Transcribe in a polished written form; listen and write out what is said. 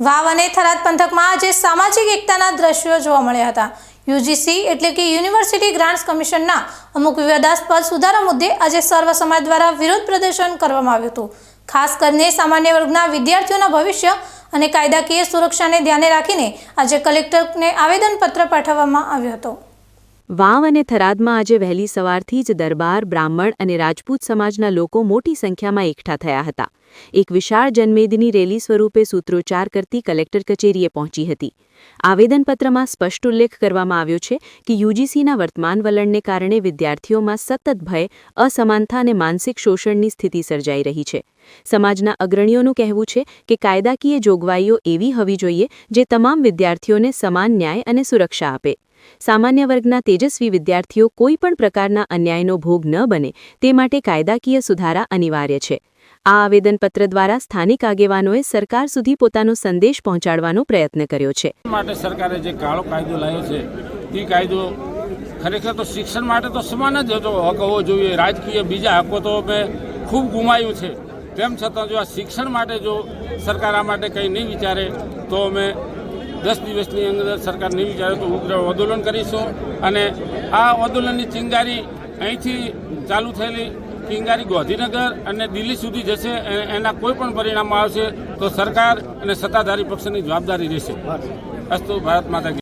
વાવ અને થરાદ પંથકમાં આજે સામાજિક એકતાના દ્રશ્યો જોવા મળ્યા હતા। યુજીસી એટલે કે યુનિવર્સિટી ગ્રાન્ટ્સ કમિશનના અમુક વિવાદાસ્પદ સુધારા મુદ્દે આજે સર્વ સમાજ દ્વારા વિરોધ પ્રદર્શન કરવામાં આવ્યું હતું। ખાસ કરીને સામાન્ય વર્ગના વિદ્યાર્થીઓના ભવિષ્ય અને કાયદાકીય સુરક્ષાને ધ્યાને રાખીને આજે કલેક્ટરને આવેદનપત્ર પાઠવવામાં આવ્યો હતો। વાવ અને થરાદમાં આજે વહેલી સવારથી જ દરબાર, બ્રાહ્મણ અને રાજપૂત સમાજના લોકો મોટી સંખ્યામાં એકઠા થયા હતા। એક વિશાળ જનમેદની રેલી સ્વરૂપે સૂત્રોચ્ચાર કરતી કલેક્ટર કચેરીએ પહોંચી હતી। આવેદનપત્રમાં સ્પષ્ટ ઉલ્લેખ કરવામાં આવ્યો છે કે યુજીસીના વર્તમાન વલણને કારણે વિદ્યાર્થીઓમાં સતત ભય, અસમાનતા અને માનસિક શોષણની સ્થિતિ સર્જાઈ રહી છે। સમાજના અગ્રણીઓનું કહેવું છે કે કાયદાકીય જોગવાઈઓ એવી હોવી જોઈએ જે તમામ વિદ્યાર્થીઓને સમાન ન્યાય અને સુરક્ષા આપે। સામાન્ય વર્ગના તેજસ્વી વિદ્યાર્થીઓ કોઈ પણ પ્રકારના અન્યાયનો ભોગ ન બને તે માટે કાયદાકીય સુધારા અનિવાર્ય છે। આ આવેદનપત્ર દ્વારા સ્થાનિક આગેવાનોએ સરકાર સુધી પોતાનો સંદેશ પહોંચાડવાનો પ્રયત્ન કર્યો છે। માટે સરકારે જે કાળો કાયદો લાવ્યો છે તે કાયદો ખરેખર તો શિક્ષણ માટે તો સમાન જ હતો, હક હોવો જોઈએ। રાજકીય બીજા હકો તો મેં ખૂબ ગુમાવ્યું છે, તેમ છતાં જો આ શિક્ષણ માટે જો સરકાર આ માટે કંઈ નહીં વિચારે તો અમે 10 દિવસની અંદર સરકાર નહીં વિચારે તો ઉગ્ર આંદોલન કરીશું। અને આ આંદોલનની ચિંગારી અહીંથી ચાલુ થયેલી ચિંગારી ગાંધીનગર અને દિલ્હી સુધી જશે। એના કોઈ પણ પરિણામો આવશે તો સરકાર અને સત્તાધારી પક્ષની જવાબદારી રહેશે। અસ્તુ ભારત માતા કી।